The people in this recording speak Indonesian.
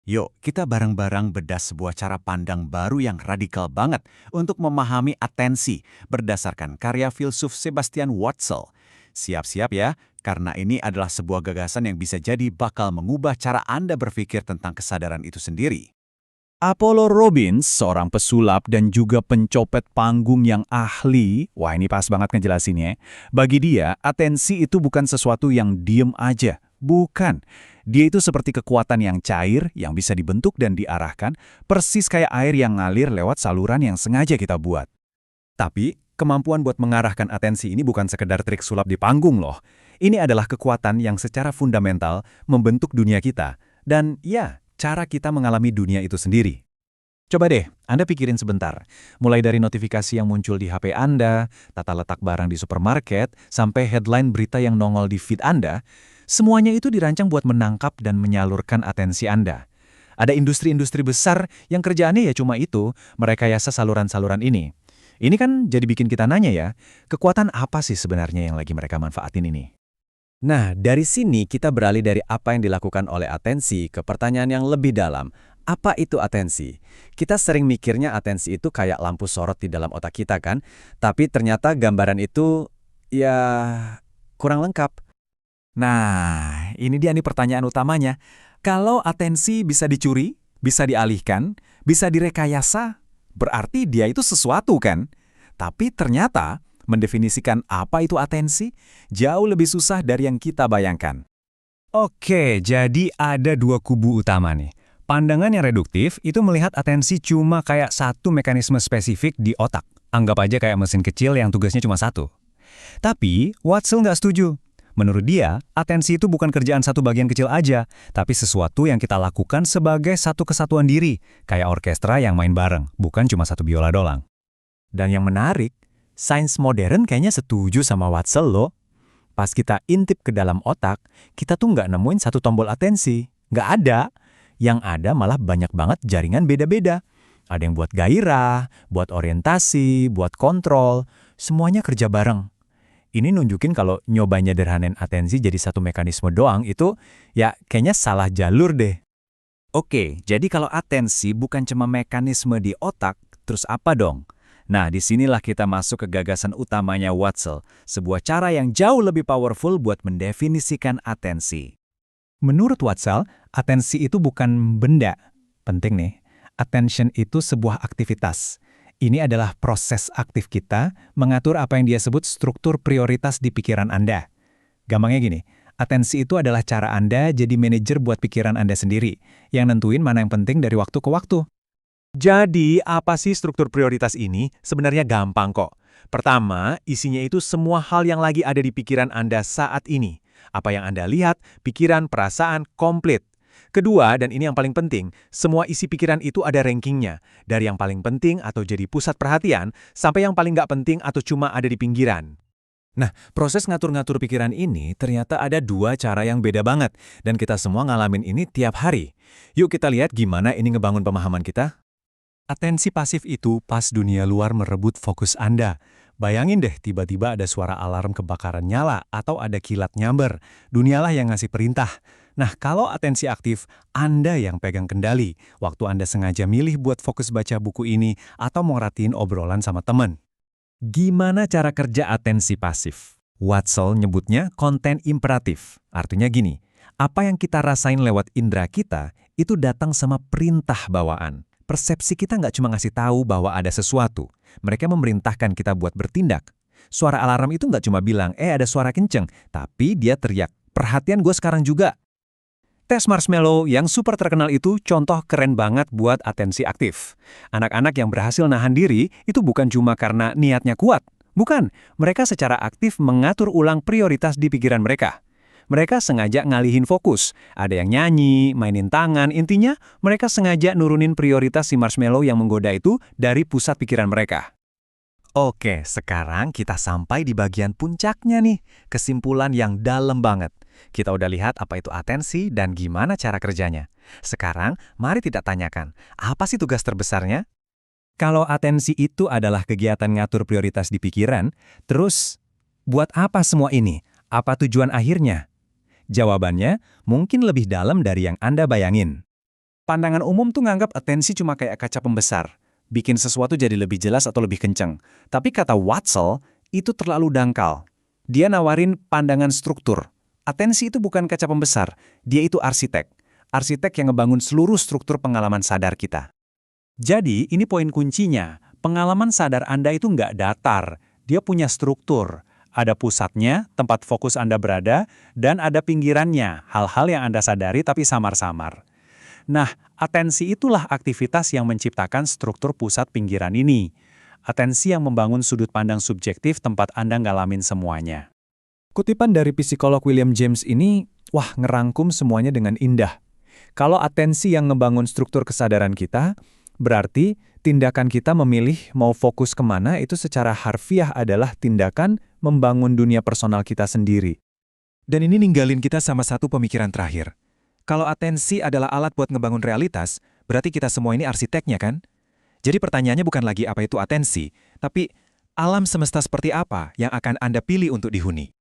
Yuk, kita bareng-bareng bedah sebuah cara pandang baru yang radikal banget untuk memahami atensi berdasarkan karya filsuf Sebastian Wurtzel. Siap-siap ya, karena ini adalah sebuah gagasan yang bisa jadi bakal mengubah cara Anda berpikir tentang kesadaran itu sendiri. Apollo Robbins, seorang pesulap dan juga pencopet panggung yang ahli, wah ini pas banget ngejelasinnya. Bagi dia, atensi itu bukan sesuatu yang diem aja. Bukan. Dia itu seperti kekuatan yang cair, yang bisa dibentuk dan diarahkan, persis kayak air yang ngalir lewat saluran yang sengaja kita buat. Tapi, kemampuan buat mengarahkan atensi ini bukan sekedar trik sulap di panggung loh. Ini adalah kekuatan yang secara fundamental membentuk dunia kita. Dan ya, cara kita mengalami dunia itu sendiri. Coba deh, Anda pikirin sebentar. Mulai dari notifikasi yang muncul di HP Anda, tata letak barang di supermarket, sampai headline berita yang nongol di feed Anda, semuanya itu dirancang buat menangkap dan menyalurkan atensi Anda. Ada industri-industri besar yang kerjaannya ya cuma itu, merekayasa saluran-saluran ini. Ini kan jadi bikin kita nanya ya, kekuatan apa sih sebenarnya yang lagi mereka manfaatin ini? Nah, dari sini kita beralih dari apa yang dilakukan oleh atensi ke pertanyaan yang lebih dalam. Apa itu atensi? Kita sering mikirnya atensi itu kayak lampu sorot di dalam otak kita kan? Tapi ternyata gambaran itu, ya, kurang lengkap. Nah, ini dia nih pertanyaan utamanya. Kalau atensi bisa dicuri, bisa dialihkan, bisa direkayasa, berarti dia itu sesuatu kan? Tapi ternyata, mendefinisikan apa itu atensi jauh lebih susah dari yang kita bayangkan. Oke, jadi ada dua kubu utama nih. Pandangan yang reduktif itu melihat atensi cuma kayak satu mekanisme spesifik di otak. Anggap aja kayak mesin kecil yang tugasnya cuma satu. Tapi, Wurtzel nggak setuju. Menurut dia, atensi itu bukan kerjaan satu bagian kecil aja, tapi sesuatu yang kita lakukan sebagai satu kesatuan diri, kayak orkestra yang main bareng, bukan cuma satu biola doang. Dan yang menarik, sains modern kayaknya setuju sama Wurtzel loh. Pas kita intip ke dalam otak, kita tuh nggak nemuin satu tombol atensi. Nggak ada. Yang ada malah banyak banget jaringan beda-beda. Ada yang buat gairah, buat orientasi, buat kontrol. Semuanya kerja bareng. Ini nunjukin kalau nyoba nyederhanin atensi jadi satu mekanisme doang itu, ya kayaknya salah jalur deh. Oke, jadi kalau atensi bukan cuma mekanisme di otak, terus apa dong? Nah, disinilah kita masuk ke gagasan utamanya Wurtzel, sebuah cara yang jauh lebih powerful buat mendefinisikan atensi. Menurut Wurtzel, atensi itu bukan benda. Penting nih, attention itu sebuah aktivitas. Ini adalah proses aktif kita mengatur apa yang dia sebut struktur prioritas di pikiran Anda. Gampangnya gini, atensi itu adalah cara Anda jadi manajer buat pikiran Anda sendiri, yang nentuin mana yang penting dari waktu ke waktu. Jadi, apa sih struktur prioritas ini? Sebenarnya gampang kok. Pertama, isinya itu semua hal yang lagi ada di pikiran Anda saat ini. Apa yang Anda lihat, pikiran, perasaan, komplit. Kedua, dan ini yang paling penting, semua isi pikiran itu ada rankingnya. Dari yang paling penting atau jadi pusat perhatian, sampai yang paling nggak penting atau cuma ada di pinggiran. Nah, proses ngatur-ngatur pikiran ini ternyata ada dua cara yang beda banget. Dan kita semua ngalamin ini tiap hari. Yuk kita lihat gimana ini ngebangun pemahaman kita. Atensi pasif itu pas dunia luar merebut fokus Anda. Bayangin deh tiba-tiba ada suara alarm kebakaran nyala atau ada kilat nyamber. Dunialah yang ngasih perintah. Nah, kalau atensi aktif, Anda yang pegang kendali. Waktu Anda sengaja milih buat fokus baca buku ini atau mau ngeratiin obrolan sama temen. Gimana cara kerja atensi pasif? Wurtzel nyebutnya konten imperatif. Artinya gini, apa yang kita rasain lewat indera kita itu datang sama perintah bawaan. Persepsi kita nggak cuma ngasih tahu bahwa ada sesuatu. Mereka memerintahkan kita buat bertindak. Suara alarm itu nggak cuma bilang, ada suara kenceng. Tapi dia teriak, perhatian gue sekarang juga. Tes marshmallow yang super terkenal itu contoh keren banget buat atensi aktif. Anak-anak yang berhasil nahan diri itu bukan cuma karena niatnya kuat. Bukan, mereka secara aktif mengatur ulang prioritas di pikiran mereka. Mereka sengaja ngalihin fokus. Ada yang nyanyi, mainin tangan, intinya mereka sengaja nurunin prioritas si marshmallow yang menggoda itu dari pusat pikiran mereka. Oke, sekarang kita sampai di bagian puncaknya nih, kesimpulan yang dalam banget. Kita udah lihat apa itu atensi dan gimana cara kerjanya. Sekarang, mari kita tanyakan, apa sih tugas terbesarnya? Kalau atensi itu adalah kegiatan ngatur prioritas di pikiran, terus buat apa semua ini? Apa tujuan akhirnya? Jawabannya mungkin lebih dalam dari yang Anda bayangin. Pandangan umum tuh nganggap atensi cuma kayak kaca pembesar, bikin sesuatu jadi lebih jelas atau lebih kenceng. Tapi kata Watzel, itu terlalu dangkal. Dia nawarin pandangan struktur. Atensi itu bukan kaca pembesar, dia itu arsitek. Arsitek yang ngebangun seluruh struktur pengalaman sadar kita. Jadi, ini poin kuncinya. Pengalaman sadar Anda itu nggak datar. Dia punya struktur. Ada pusatnya, tempat fokus Anda berada, dan ada pinggirannya, hal-hal yang Anda sadari tapi samar-samar. Nah, atensi itulah aktivitas yang menciptakan struktur pusat pinggiran ini. Atensi yang membangun sudut pandang subjektif tempat Anda ngalamin semuanya. Kutipan dari psikolog William James ini, ngerangkum semuanya dengan indah. Kalau atensi yang ngebangun struktur kesadaran kita, berarti tindakan kita memilih mau fokus kemana itu secara harfiah adalah tindakan membangun dunia personal kita sendiri. Dan ini ninggalin kita sama satu pemikiran terakhir. Kalau atensi adalah alat buat ngebangun realitas, berarti kita semua ini arsiteknya kan? Jadi pertanyaannya bukan lagi apa itu atensi, tapi alam semesta seperti apa yang akan Anda pilih untuk dihuni.